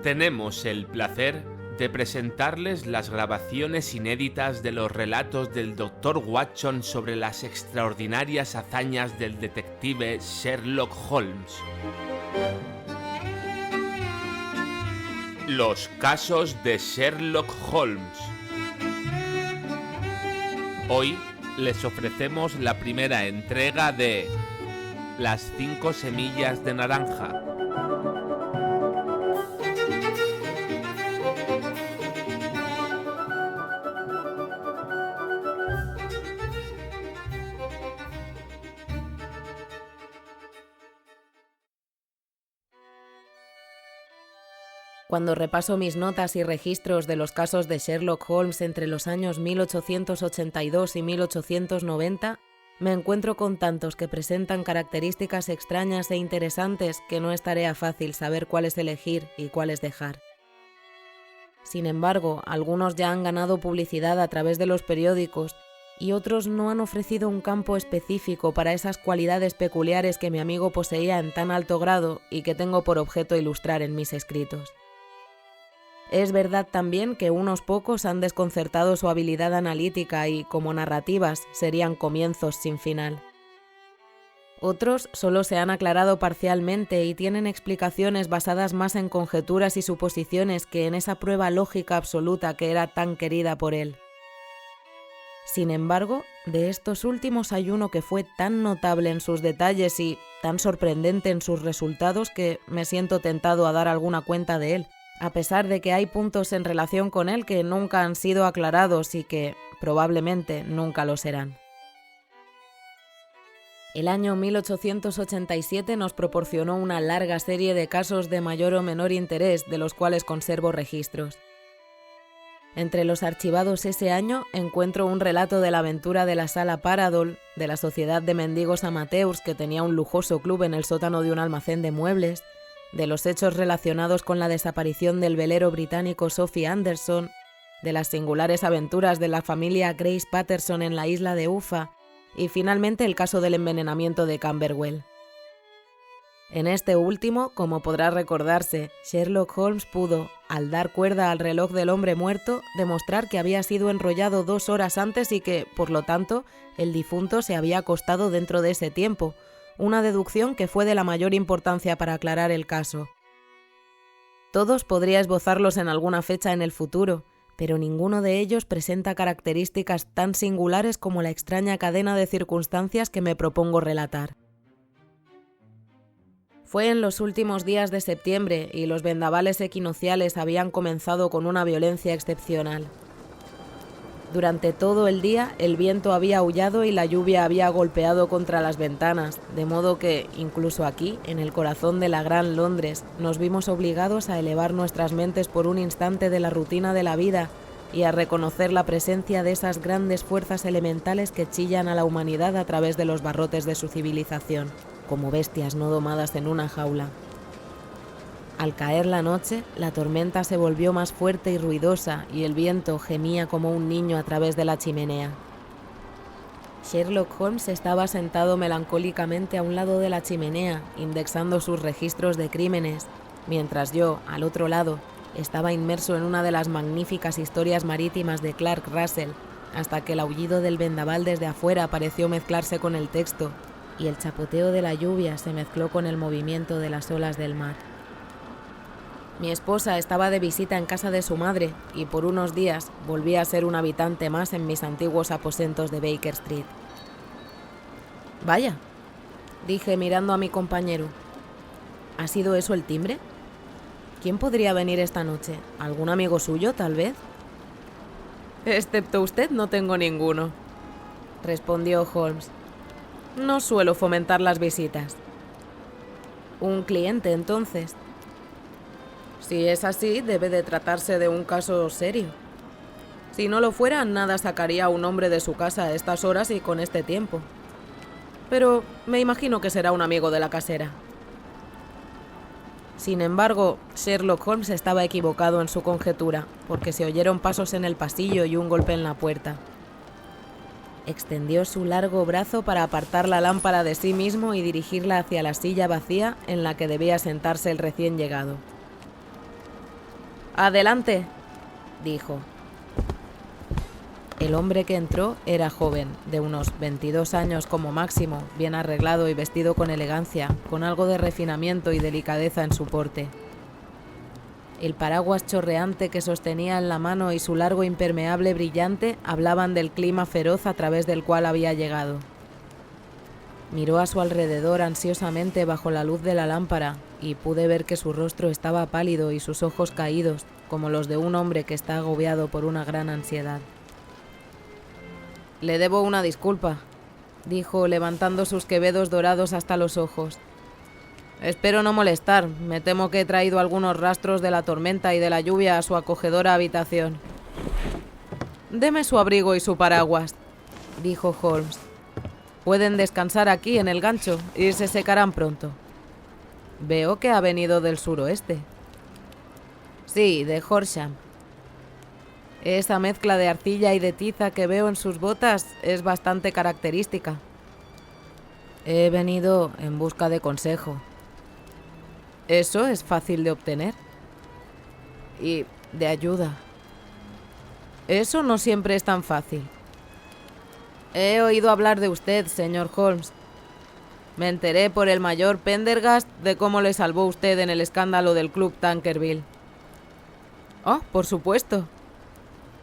Tenemos el placer de presentarles las grabaciones inéditas de los relatos del Dr. Watson sobre las extraordinarias hazañas del detective Sherlock Holmes. Los casos de Sherlock Holmes. Hoy les ofrecemos la primera entrega de Las 5 semillas de naranja. Cuando repaso mis notas y registros de los casos de Sherlock Holmes entre los años 1882 y 1890, me encuentro con tantos que presentan características extrañas e interesantes que no es tarea fácil saber cuáles elegir y cuáles dejar. Sin embargo, algunos ya han ganado publicidad a través de los periódicos y otros no han ofrecido un campo específico para esas cualidades peculiares que mi amigo poseía en tan alto grado y que tengo por objeto ilustrar en mis escritos. Es verdad también que unos pocos han desconcertado su habilidad analítica y, como narrativas, serían comienzos sin final. Otros solo se han aclarado parcialmente y tienen explicaciones basadas más en conjeturas y suposiciones que en esa prueba lógica absoluta que era tan querida por él. Sin embargo, de estos últimos hay uno que fue tan notable en sus detalles y tan sorprendente en sus resultados que me siento tentado a dar alguna cuenta de él, a pesar de que hay puntos en relación con él que nunca han sido aclarados y que, probablemente, nunca lo serán. El año 1887 nos proporcionó una larga serie de casos de mayor o menor interés, de los cuales conservo registros. Entre los archivados ese año encuentro un relato de la aventura de la Sala Paradol, de la Sociedad de Mendigos Amateurs, que tenía un lujoso club en el sótano de un almacén de muebles, de los hechos relacionados con la desaparición del velero británico Sophie Anderson, de las singulares aventuras de la familia Grace Patterson en la isla de Ufa y finalmente el caso del envenenamiento de Camberwell. En este último, como podrá recordarse, Sherlock Holmes pudo, al dar cuerda al reloj del hombre muerto, demostrar que había sido enrollado 2 horas antes y que, por lo tanto, el difunto se había acostado dentro de ese tiempo, una deducción que fue de la mayor importancia para aclarar el caso. Todos podría esbozarlos en alguna fecha en el futuro, pero ninguno de ellos presenta características tan singulares como la extraña cadena de circunstancias que me propongo relatar. Fue en los últimos días de septiembre y los vendavales equinocciales habían comenzado con una violencia excepcional. Durante todo el día el viento había aullado y la lluvia había golpeado contra las ventanas, de modo que, incluso aquí, en el corazón de la Gran Londres, nos vimos obligados a elevar nuestras mentes por un instante de la rutina de la vida y a reconocer la presencia de esas grandes fuerzas elementales que chillan a la humanidad a través de los barrotes de su civilización, como bestias no domadas en una jaula. Al caer la noche, la tormenta se volvió más fuerte y ruidosa y el viento gemía como un niño a través de la chimenea. Sherlock Holmes estaba sentado melancólicamente a un lado de la chimenea, indexando sus registros de crímenes, mientras yo, al otro lado, estaba inmerso en una de las magníficas historias marítimas de Clark Russell, hasta que el aullido del vendaval desde afuera pareció mezclarse con el texto y el chapoteo de la lluvia se mezcló con el movimiento de las olas del mar. Mi esposa estaba de visita en casa de su madre y por unos días volví a ser un habitante más en mis antiguos aposentos de Baker Street. «Vaya», dije mirando a mi compañero. «¿Ha sido eso el timbre? ¿Quién podría venir esta noche? ¿Algún amigo suyo, tal vez?» «Excepto usted, no tengo ninguno», respondió Holmes. «No suelo fomentar las visitas». «¿Un cliente, entonces?» Si es así, debe de tratarse de un caso serio. Si no lo fuera, nada sacaría a un hombre de su casa a estas horas y con este tiempo. Pero me imagino que será un amigo de la casera. Sin embargo, Sherlock Holmes estaba equivocado en su conjetura, porque se oyeron pasos en el pasillo y un golpe en la puerta. Extendió su largo brazo para apartar la lámpara de sí mismo y dirigirla hacia la silla vacía en la que debía sentarse el recién llegado. Adelante, dijo. El hombre que entró era joven, de unos 22 años como máximo, bien arreglado y vestido con elegancia, con algo de refinamiento y delicadeza en su porte. El paraguas chorreante que sostenía en la mano y su largo impermeable brillante hablaban del clima feroz a través del cual había llegado. Miró a su alrededor ansiosamente bajo la luz de la lámpara y pude ver que su rostro estaba pálido y sus ojos caídos, como los de un hombre que está agobiado por una gran ansiedad. «Le debo una disculpa», dijo, levantando sus quevedos dorados hasta los ojos. «Espero no molestar. Me temo que he traído algunos rastros de la tormenta y de la lluvia a su acogedora habitación». «Deme su abrigo y su paraguas», dijo Holmes. «Pueden descansar aquí en el gancho y se secarán pronto». «Veo que ha venido del suroeste». «Sí, de Horsham». «Esa mezcla de arcilla y de tiza que veo en sus botas es bastante característica». «He venido en busca de consejo». «Eso es fácil de obtener». «Y de ayuda». «Eso no siempre es tan fácil». «He oído hablar de usted, señor Holmes. Me enteré por el mayor Pendergast de cómo le salvó usted en el escándalo del Club Tankerville». «Oh, por supuesto.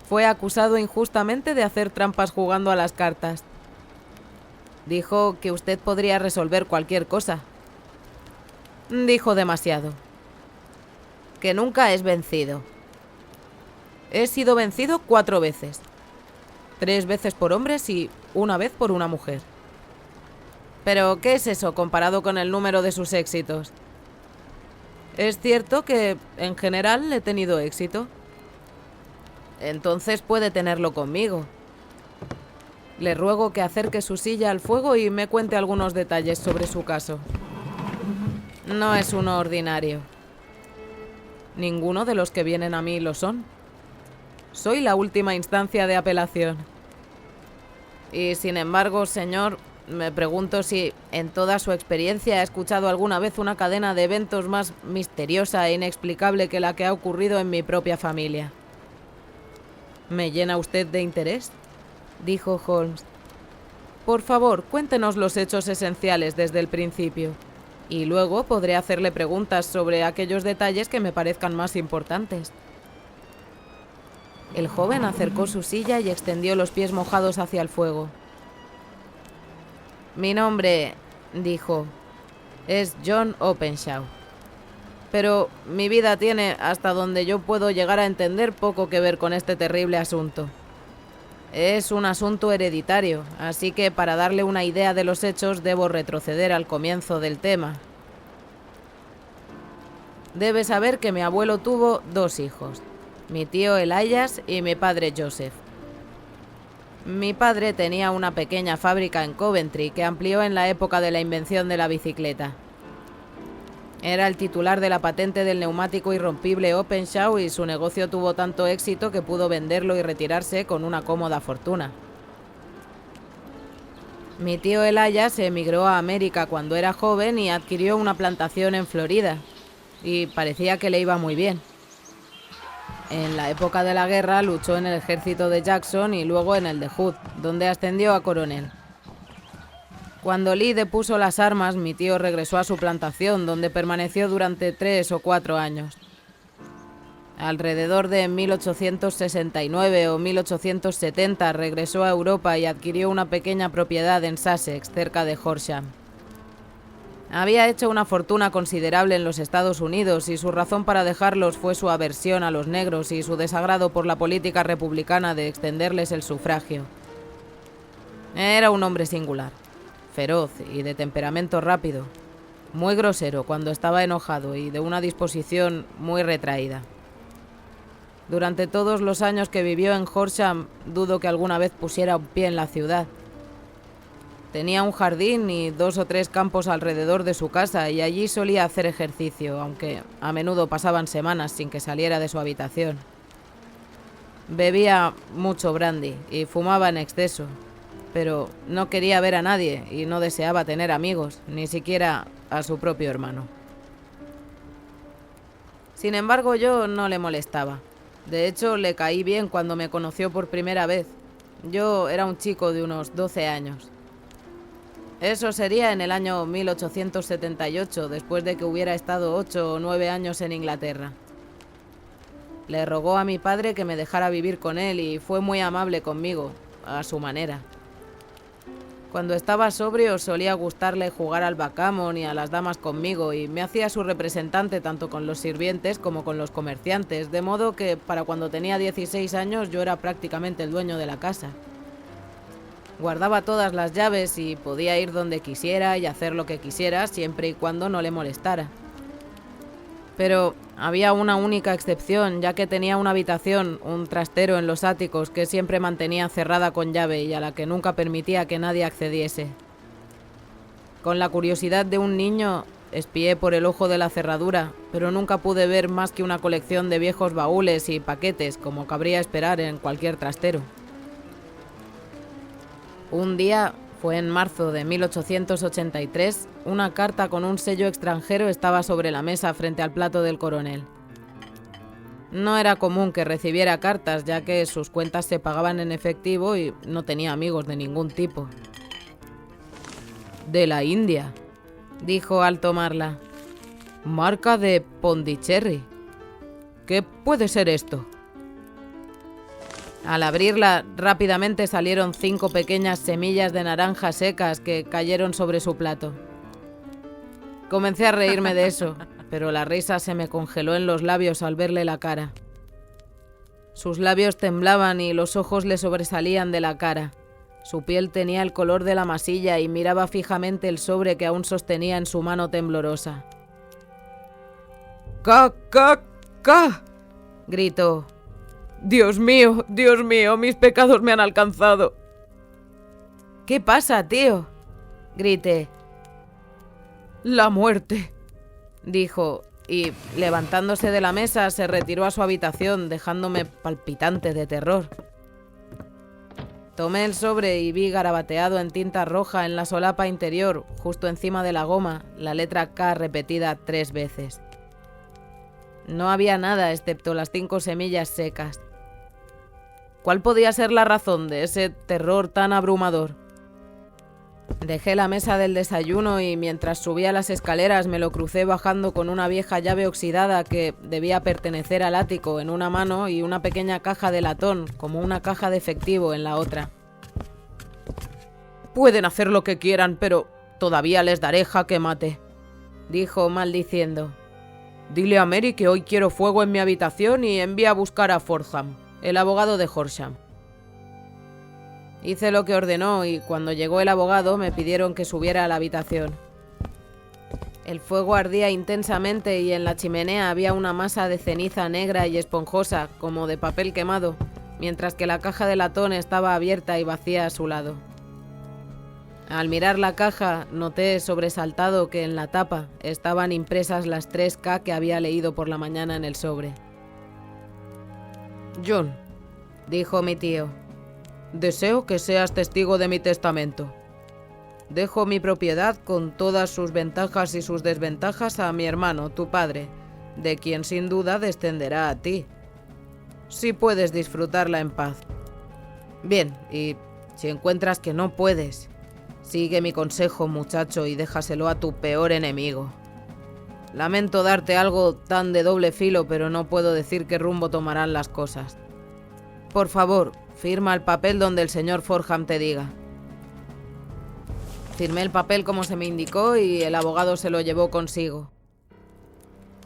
Fue acusado injustamente de hacer trampas jugando a las cartas. Dijo que usted podría resolver cualquier cosa». «Dijo demasiado». «Que nunca es vencido». «He sido vencido 4 veces. 3 veces por hombres y 1 vez por una mujer». «Pero, ¿qué es eso comparado con el número de sus éxitos?» «Es cierto que, en general, he tenido éxito». «Entonces puede tenerlo conmigo». «Le ruego que acerque su silla al fuego y me cuente algunos detalles sobre su caso». «No es uno ordinario». «Ninguno de los que vienen a mí lo son. Soy la última instancia de apelación». «Y sin embargo, señor, me pregunto si en toda su experiencia ha escuchado alguna vez una cadena de eventos más misteriosa e inexplicable que la que ha ocurrido en mi propia familia». «¿Me llena usted de interés?», dijo Holmes. «Por favor, cuéntenos los hechos esenciales desde el principio, y luego podré hacerle preguntas sobre aquellos detalles que me parezcan más importantes». El joven acercó su silla y extendió los pies mojados hacia el fuego. «Mi nombre», dijo, «es John Openshaw. Pero mi vida tiene, hasta donde yo puedo llegar a entender, poco que ver con este terrible asunto. Es un asunto hereditario, así que para darle una idea de los hechos debo retroceder al comienzo del tema. Debe saber que mi abuelo tuvo 2 hijos, mi tío Elias y mi padre Joseph. Mi padre tenía una pequeña fábrica en Coventry que amplió en la época de la invención de la bicicleta. Era el titular de la patente del neumático irrompible Openshaw y su negocio tuvo tanto éxito que pudo venderlo y retirarse con una cómoda fortuna. Mi tío Elias emigró a América cuando era joven y adquirió una plantación en Florida, y parecía que le iba muy bien. En la época de la guerra luchó en el ejército de Jackson y luego en el de Hood, donde ascendió a coronel. Cuando Lee depuso las armas, mi tío regresó a su plantación, donde permaneció durante 3 o 4 años. Alrededor de 1869 o 1870 regresó a Europa y adquirió una pequeña propiedad en Sussex, cerca de Horsham. Había hecho una fortuna considerable en los Estados Unidos y su razón para dejarlos fue su aversión a los negros y su desagrado por la política republicana de extenderles el sufragio. Era un hombre singular, feroz y de temperamento rápido, muy grosero cuando estaba enojado y de una disposición muy retraída. Durante todos los años que vivió en Horsham, dudo que alguna vez pusiera un pie en la ciudad. Tenía un jardín y 2 o 3 campos alrededor de su casa y allí solía hacer ejercicio, aunque a menudo pasaban semanas sin que saliera de su habitación. Bebía mucho brandy y fumaba en exceso, pero no quería ver a nadie y no deseaba tener amigos, ni siquiera a su propio hermano. Sin embargo, yo no le molestaba. De hecho, le caí bien cuando me conoció por primera vez. Yo era un chico de unos 12 años. Eso sería en el año 1878, después de que hubiera estado 8 o 9 años en Inglaterra. Le rogó a mi padre que me dejara vivir con él y fue muy amable conmigo, a su manera. Cuando estaba sobrio solía gustarle jugar al backgammon y a las damas conmigo y me hacía su representante tanto con los sirvientes como con los comerciantes, de modo que para cuando tenía 16 años yo era prácticamente el dueño de la casa. Guardaba todas las llaves y podía ir donde quisiera y hacer lo que quisiera siempre y cuando no le molestara. Pero había una única excepción, ya que tenía una habitación, un trastero en los áticos que siempre mantenía cerrada con llave y a la que nunca permitía que nadie accediese. Con la curiosidad de un niño, espié por el ojo de la cerradura, pero nunca pude ver más que una colección de viejos baúles y paquetes, como cabría esperar en cualquier trastero. Un día, fue en marzo de 1883, una carta con un sello extranjero estaba sobre la mesa frente al plato del coronel. No era común que recibiera cartas, ya que sus cuentas se pagaban en efectivo y no tenía amigos de ningún tipo. «De la India», dijo al tomarla. «Marca de Pondicherry. ¿Qué puede ser esto?» Al abrirla, rápidamente salieron 5 pequeñas semillas de naranja secas que cayeron sobre su plato. Comencé a reírme de eso, pero la risa se me congeló en los labios al verle la cara. Sus labios temblaban y los ojos le sobresalían de la cara. Su piel tenía el color de la masilla y miraba fijamente el sobre que aún sostenía en su mano temblorosa. «¡Ca, ca, ca!», gritó. Dios mío, mis pecados me han alcanzado». «¿Qué pasa, tío?», grité. «La muerte», dijo, y levantándose de la mesa se retiró a su habitación, dejándome palpitante de terror. Tomé el sobre y vi garabateado en tinta roja en la solapa interior, justo encima de la goma, la letra K repetida 3 veces. No había nada excepto las 5 semillas secas. ¿Cuál podía ser la razón de ese terror tan abrumador? Dejé la mesa del desayuno y mientras subía las escaleras me lo crucé bajando con una vieja llave oxidada que debía pertenecer al ático en una mano y una pequeña caja de latón, como una caja de efectivo, en la otra. «Pueden hacer lo que quieran, pero todavía les daré jaque mate», dijo maldiciendo. «Dile a Mary que hoy quiero fuego en mi habitación y envía a buscar a Fordham, el abogado de Horsham». Hice lo que ordenó y cuando llegó el abogado me pidieron que subiera a la habitación. El fuego ardía intensamente y en la chimenea había una masa de ceniza negra y esponjosa, como de papel quemado, mientras que la caja de latón estaba abierta y vacía a su lado. Al mirar la caja, noté sobresaltado que en la tapa estaban impresas las 3 K que había leído por la mañana en el sobre. «John», dijo mi tío, «deseo que seas testigo de mi testamento. Dejo mi propiedad con todas sus ventajas y sus desventajas a mi hermano, tu padre, de quien sin duda descenderá a ti. Si puedes disfrutarla en paz. Bien, y si encuentras que no puedes, sigue mi consejo, muchacho, y déjaselo a tu peor enemigo. Lamento darte algo tan de doble filo, pero no puedo decir qué rumbo tomarán las cosas. Por favor, firma el papel donde el señor Fordham te diga». Firmé el papel como se me indicó y el abogado se lo llevó consigo.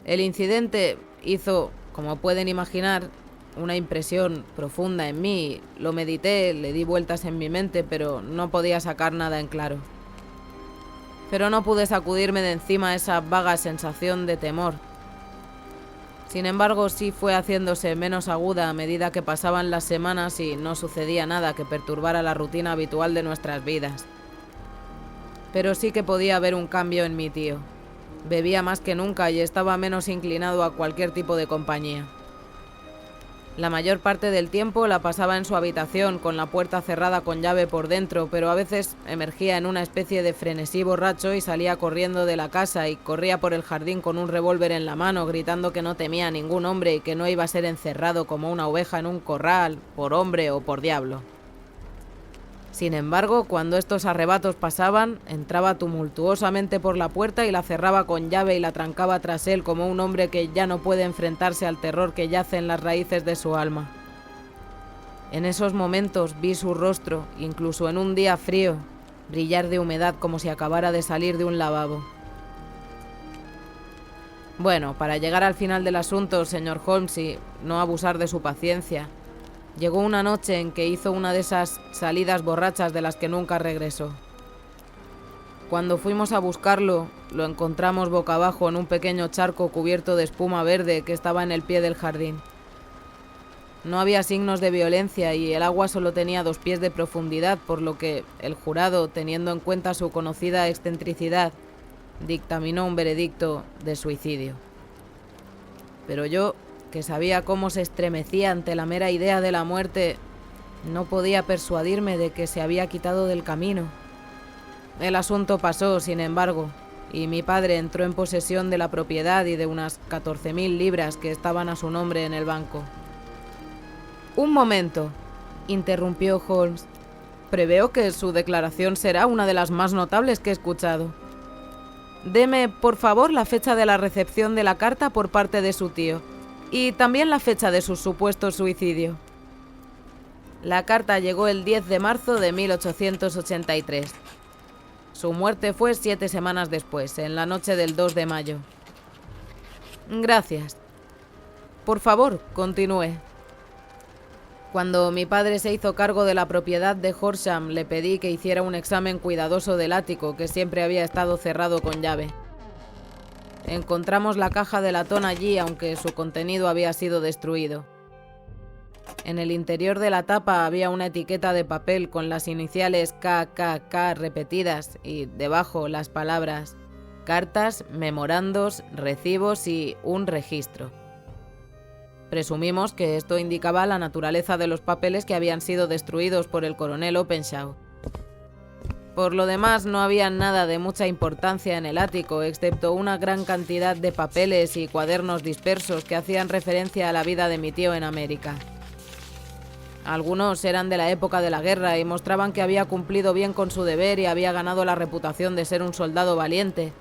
El incidente hizo, como pueden imaginar, una impresión profunda en mí. Lo medité, le di vueltas en mi mente, pero no podía sacar nada en claro. Pero no pude sacudirme de encima esa vaga sensación de temor. Sin embargo, sí fue haciéndose menos aguda a medida que pasaban las semanas y no sucedía nada que perturbara la rutina habitual de nuestras vidas. Pero sí que podía haber un cambio en mi tío. Bebía más que nunca y estaba menos inclinado a cualquier tipo de compañía. La mayor parte del tiempo la pasaba en su habitación, con la puerta cerrada con llave por dentro, pero a veces emergía en una especie de frenesí borracho y salía corriendo de la casa y corría por el jardín con un revólver en la mano, gritando que no temía a ningún hombre y que no iba a ser encerrado como una oveja en un corral, por hombre o por diablo. Sin embargo, cuando estos arrebatos pasaban, entraba tumultuosamente por la puerta y la cerraba con llave y la trancaba tras él como un hombre que ya no puede enfrentarse al terror que yace en las raíces de su alma. En esos momentos vi su rostro, incluso en un día frío, brillar de humedad como si acabara de salir de un lavabo. Bueno, para llegar al final del asunto, señor Holmes, y no abusar de su paciencia, llegó una noche en que hizo una de esas salidas borrachas de las que nunca regresó. Cuando fuimos a buscarlo, lo encontramos boca abajo en un pequeño charco cubierto de espuma verde que estaba en el pie del jardín. No había signos de violencia y el agua solo tenía 2 pies de profundidad, por lo que el jurado, teniendo en cuenta su conocida excentricidad, dictaminó un veredicto de suicidio. Pero yo, que sabía cómo se estremecía ante la mera idea de la muerte, no podía persuadirme de que se había quitado del camino. El asunto pasó, sin embargo, y mi padre entró en posesión de la propiedad y de unas 14.000 libras que estaban a su nombre en el banco. «Un momento», interrumpió Holmes. «Preveo que su declaración será una de las más notables que he escuchado. Deme, por favor, la fecha de la recepción de la carta por parte de su tío. Y también la fecha de su supuesto suicidio». La carta llegó el 10 de marzo de 1883. Su muerte fue 7 semanas después, en la noche del 2 de mayo. Gracias. Por favor, continúe. Cuando mi padre se hizo cargo de la propiedad de Horsham, le pedí que hiciera un examen cuidadoso del ático, que siempre había estado cerrado con llave. Encontramos la caja de latón allí, aunque su contenido había sido destruido. En el interior de la tapa había una etiqueta de papel con las iniciales KKK repetidas y debajo las palabras cartas, memorandos, recibos y un registro. Presumimos que esto indicaba la naturaleza de los papeles que habían sido destruidos por el coronel Openshaw. Por lo demás, no había nada de mucha importancia en el ático, excepto una gran cantidad de papeles y cuadernos dispersos que hacían referencia a la vida de mi tío en América. Algunos eran de la época de la guerra y mostraban que había cumplido bien con su deber y había ganado la reputación de ser un soldado valiente.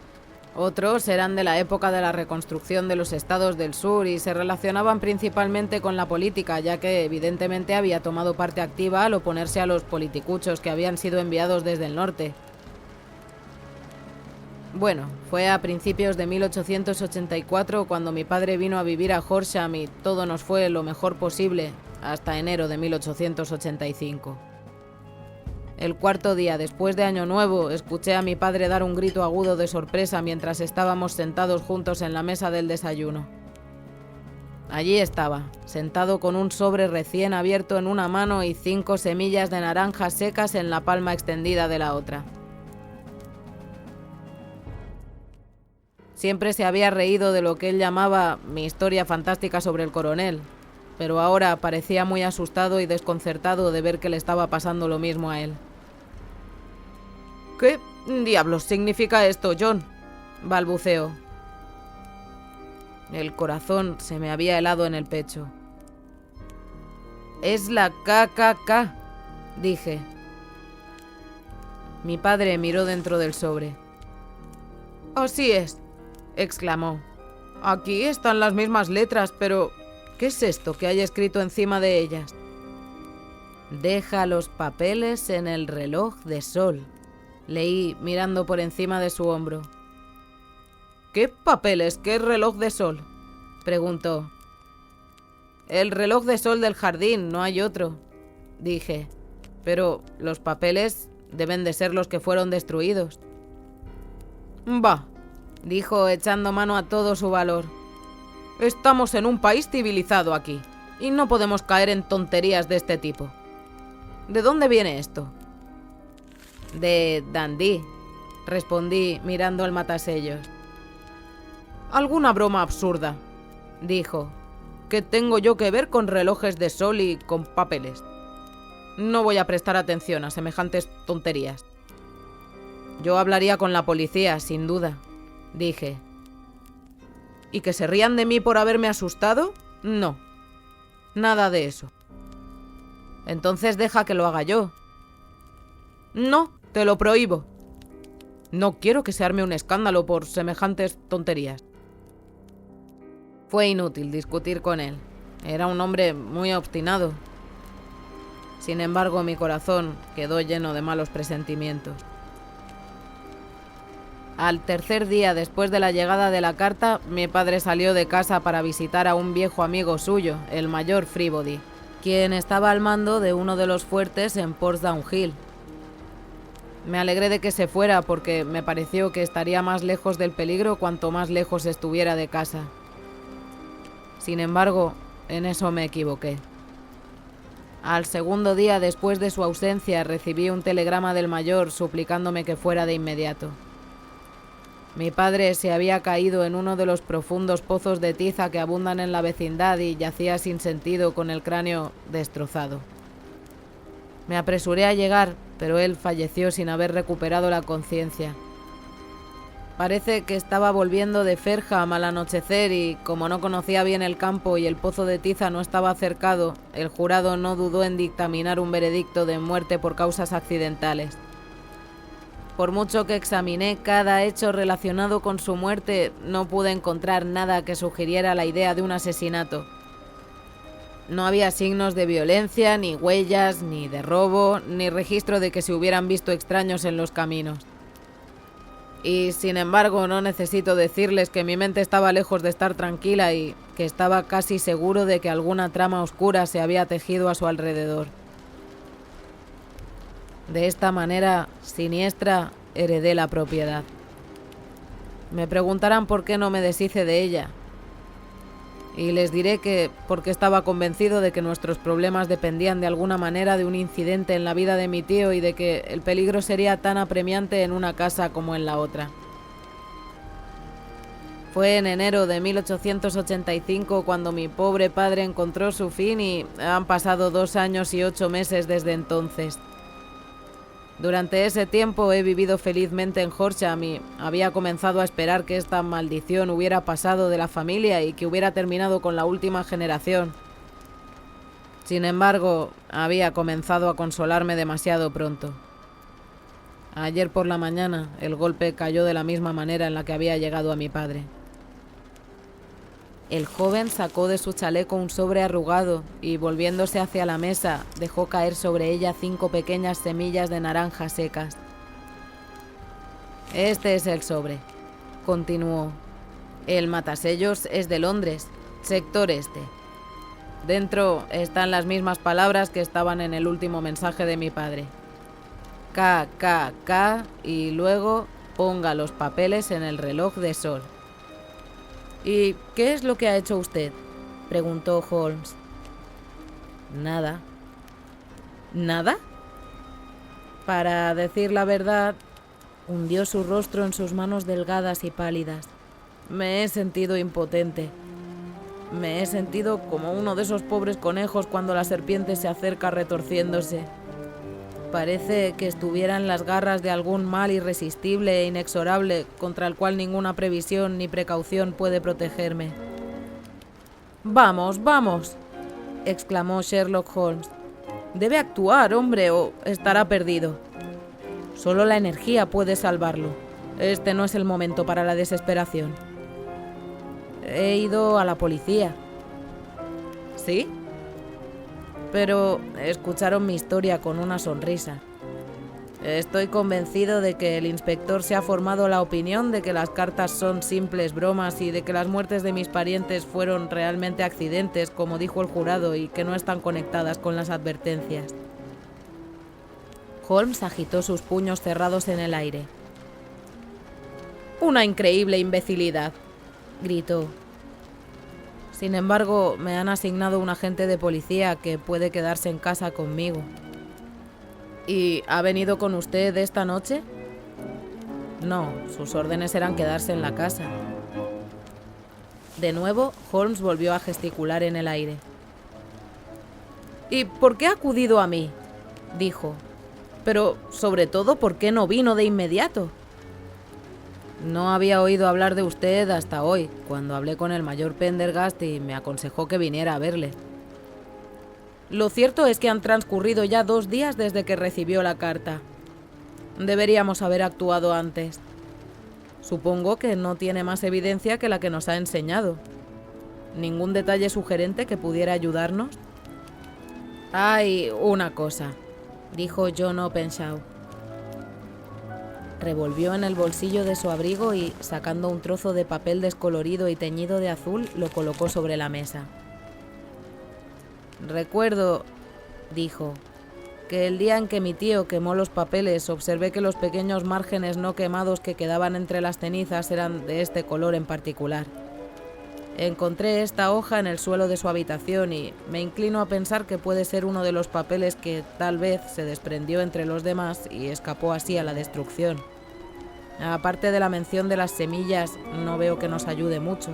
Otros eran de la época de la reconstrucción de los estados del sur y se relacionaban principalmente con la política, ya que evidentemente había tomado parte activa al oponerse a los politicuchos que habían sido enviados desde el norte. Bueno, fue a principios de 1884 cuando mi padre vino a vivir a Horsham y todo nos fue lo mejor posible, hasta enero de 1885. El 4.º día después de Año Nuevo, escuché a mi padre dar un grito agudo de sorpresa mientras estábamos sentados juntos en la mesa del desayuno. Allí estaba, sentado con un sobre recién abierto en una mano y 5 semillas de naranjas secas en la palma extendida de la otra. Siempre se había reído de lo que él llamaba mi historia fantástica sobre el coronel, pero ahora parecía muy asustado y desconcertado de ver que le estaba pasando lo mismo a él. «¿Qué diablos significa esto, John?», balbuceó. El corazón se me había helado en el pecho. «Es la KKK», dije. Mi padre miró dentro del sobre. «Así es», exclamó. «Aquí están las mismas letras, pero ¿qué es esto que hay escrito encima de ellas?» «Deja los papeles en el reloj de sol», leí mirando por encima de su hombro. «¿Qué papeles? ¿Qué reloj de sol?», preguntó. «El reloj de sol del jardín, no hay otro», dije. «Pero los papeles deben de ser los que fueron destruidos». «Bah», dijo echando mano a todo su valor. «Estamos en un país civilizado aquí, y no podemos caer en tonterías de este tipo. ¿De dónde viene esto?» «De Dundee», respondí mirando el matasellos. «Alguna broma absurda», dijo. ¿qué tengo yo que ver con relojes de sol y con papeles? No voy a prestar atención a semejantes tonterías. Yo hablaría con la policía, sin duda, dije. ¿Y que se rían de mí por haberme asustado? No, nada de eso. Entonces deja que lo haga yo. No, te lo prohíbo. No quiero que se arme un escándalo por semejantes tonterías. Fue inútil discutir con él. Era un hombre muy obstinado. Sin embargo, mi corazón quedó lleno de malos presentimientos. Al tercer día después de la llegada de la carta, mi padre salió de casa para visitar a un viejo amigo suyo, el mayor Freebody, quien estaba al mando de uno de los fuertes en Portsdown Hill. Me alegré de que se fuera porque me pareció que estaría más lejos del peligro cuanto más lejos estuviera de casa. Sin embargo, en eso me equivoqué. Al segundo día después de su ausencia recibí un telegrama del mayor suplicándome que fuera de inmediato. Mi padre se había caído en uno de los profundos pozos de tiza que abundan en la vecindad y yacía sin sentido con el cráneo destrozado. Me apresuré a llegar, pero él falleció sin haber recuperado la conciencia. Parece que estaba volviendo de Fareham al anochecer y, como no conocía bien el campo y el pozo de tiza no estaba cercado, el jurado no dudó en dictaminar un veredicto de muerte por causas accidentales. Por mucho que examiné cada hecho relacionado con su muerte, no pude encontrar nada que sugiriera la idea de un asesinato. No había signos de violencia, ni huellas, ni de robo, ni registro de que se hubieran visto extraños en los caminos. Y, sin embargo, no necesito decirles que mi mente estaba lejos de estar tranquila y que estaba casi seguro de que alguna trama oscura se había tejido a su alrededor. De esta manera siniestra heredé la propiedad. Me preguntarán por qué no me deshice de ella. Y les diré que porque estaba convencido de que nuestros problemas dependían de alguna manera de un incidente en la vida de mi tío y de que el peligro sería tan apremiante en una casa como en la otra. Fue en enero de 1885 cuando mi pobre padre encontró su fin y han pasado 2 años y 8 meses desde entonces. Durante ese tiempo he vivido felizmente en Horsham y había comenzado a esperar que esta maldición hubiera pasado de la familia y que hubiera terminado con la última generación. Sin embargo, había comenzado a consolarme demasiado pronto. Ayer por la mañana, el golpe cayó de la misma manera en la que había llegado a mi padre. El joven sacó de su chaleco un sobre arrugado y, volviéndose hacia la mesa, dejó caer sobre ella 5 pequeñas semillas de naranja secas. Este es el sobre, continuó. El matasellos es de Londres, sector este. Dentro están las mismas palabras que estaban en el último mensaje de mi padre. KKK y luego ponga los papeles en el reloj de sol. ¿Y qué es lo que ha hecho usted?, preguntó Holmes. Nada. ¿Nada? Para decir la verdad, hundió su rostro en sus manos delgadas y pálidas. Me he sentido impotente. Me he sentido como uno de esos pobres conejos cuando la serpiente se acerca retorciéndose. Parece que estuviera en las garras de algún mal irresistible e inexorable contra el cual ninguna previsión ni precaución puede protegerme. «Vamos, vamos», exclamó Sherlock Holmes. «Debe actuar, hombre, o estará perdido. Solo la energía puede salvarlo. Este no es el momento para la desesperación». He ido a la policía. ¿Sí? Pero escucharon mi historia con una sonrisa. Estoy convencido de que el inspector se ha formado la opinión de que las cartas son simples bromas y de que las muertes de mis parientes fueron realmente accidentes, como dijo el jurado, y que no están conectadas con las advertencias. Holmes agitó sus puños cerrados en el aire. «Una increíble imbecilidad», gritó. Sin embargo, me han asignado un agente de policía que puede quedarse en casa conmigo. ¿Y ha venido con usted esta noche? No, sus órdenes eran quedarse en la casa. De nuevo, Holmes volvió a gesticular en el aire. ¿Y por qué ha acudido a mí?, dijo. Pero, sobre todo, ¿por qué no vino de inmediato? No había oído hablar de usted hasta hoy, cuando hablé con el mayor Pendergast y me aconsejó que viniera a verle. Lo cierto es que han transcurrido ya 2 días desde que recibió la carta. Deberíamos haber actuado antes. Supongo que no tiene más evidencia que la que nos ha enseñado. ¿Ningún detalle sugerente que pudiera ayudarnos? Hay una cosa, dijo John Openshaw. Revolvió en el bolsillo de su abrigo y, sacando un trozo de papel descolorido y teñido de azul, lo colocó sobre la mesa. Recuerdo, dijo, que el día en que mi tío quemó los papeles observé que los pequeños márgenes no quemados que quedaban entre las cenizas eran de este color en particular. Encontré esta hoja en el suelo de su habitación y me inclino a pensar que puede ser uno de los papeles que tal vez se desprendió entre los demás y escapó así a la destrucción. Aparte de la mención de las semillas, no veo que nos ayude mucho.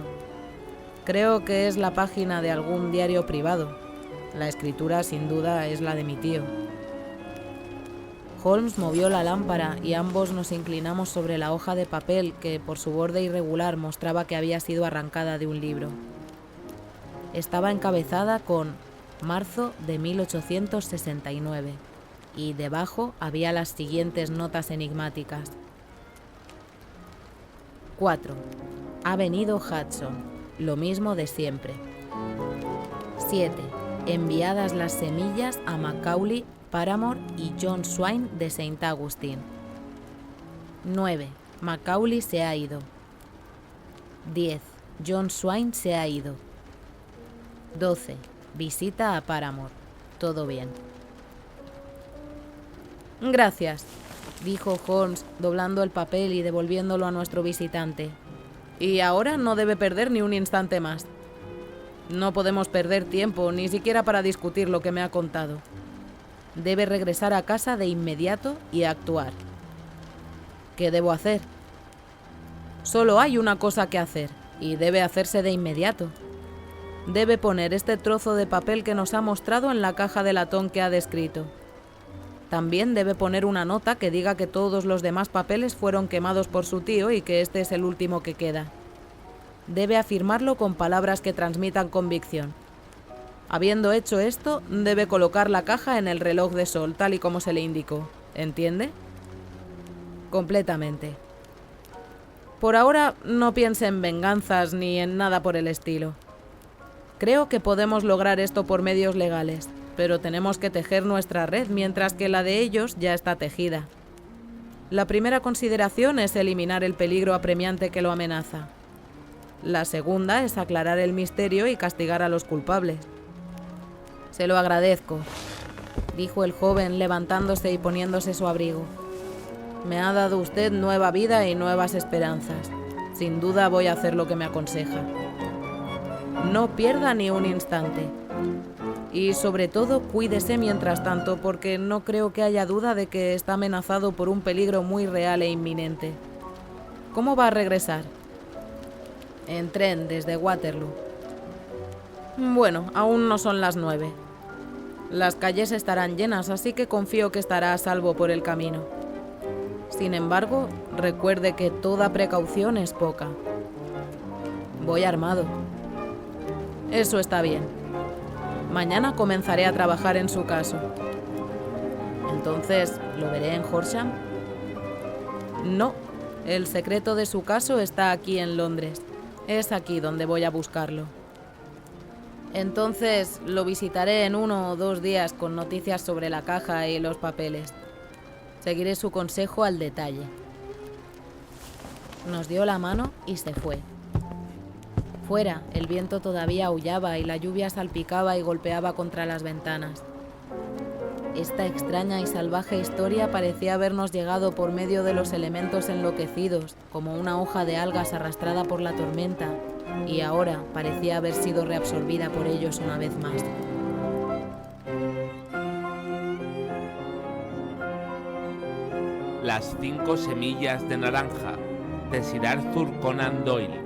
Creo que es la página de algún diario privado. La escritura, sin duda, es la de mi tío. Holmes movió la lámpara y ambos nos inclinamos sobre la hoja de papel que, por su borde irregular, mostraba que había sido arrancada de un libro. Estaba encabezada con marzo de 1869 y debajo había las siguientes notas enigmáticas. 4. Ha venido Hudson, lo mismo de siempre. 7. Enviadas las semillas a Macaulay, Paramore y John Swain de St. Augustine. 9. Macaulay se ha ido. 10. John Swain se ha ido. 12. Visita a Paramore. Todo bien. Gracias, dijo Holmes, doblando el papel y devolviéndolo a nuestro visitante. Y ahora no debe perder ni un instante más. No podemos perder tiempo, ni siquiera para discutir lo que me ha contado. Debe regresar a casa de inmediato y actuar. ¿Qué debo hacer? Solo hay una cosa que hacer, y debe hacerse de inmediato. Debe poner este trozo de papel que nos ha mostrado en la caja de latón que ha descrito. También debe poner una nota que diga que todos los demás papeles fueron quemados por su tío y que este es el último que queda. Debe afirmarlo con palabras que transmitan convicción. Habiendo hecho esto, debe colocar la caja en el reloj de sol, tal y como se le indicó. ¿Entiende? Completamente. Por ahora, no piense en venganzas ni en nada por el estilo. Creo que podemos lograr esto por medios legales, pero tenemos que tejer nuestra red mientras que la de ellos ya está tejida. La primera consideración es eliminar el peligro apremiante que lo amenaza. La segunda es aclarar el misterio y castigar a los culpables. Se lo agradezco, dijo el joven levantándose y poniéndose su abrigo. Me ha dado usted nueva vida y nuevas esperanzas. Sin duda voy a hacer lo que me aconseja. No pierda ni un instante. Y sobre todo cuídese mientras tanto, porque no creo que haya duda de que está amenazado por un peligro muy real e inminente. ¿Cómo va a regresar? En tren desde Waterloo. Bueno, aún no son las 9. Las calles estarán llenas, así que confío que estará a salvo por el camino. Sin embargo, recuerde que toda precaución es poca. Voy armado. Eso está bien. Mañana comenzaré a trabajar en su caso. Entonces, ¿lo veré en Horsham? No, el secreto de su caso está aquí en Londres. Es aquí donde voy a buscarlo. Entonces lo visitaré en 1 o 2 días con noticias sobre la caja y los papeles. Seguiré su consejo al detalle. Nos dio la mano y se fue. Fuera, el viento todavía aullaba y la lluvia salpicaba y golpeaba contra las ventanas. Esta extraña y salvaje historia parecía habernos llegado por medio de los elementos enloquecidos, como una hoja de algas arrastrada por la tormenta, y ahora parecía haber sido reabsorbida por ellos una vez más. Las 5 semillas de naranja, de Sir Arthur Conan Doyle.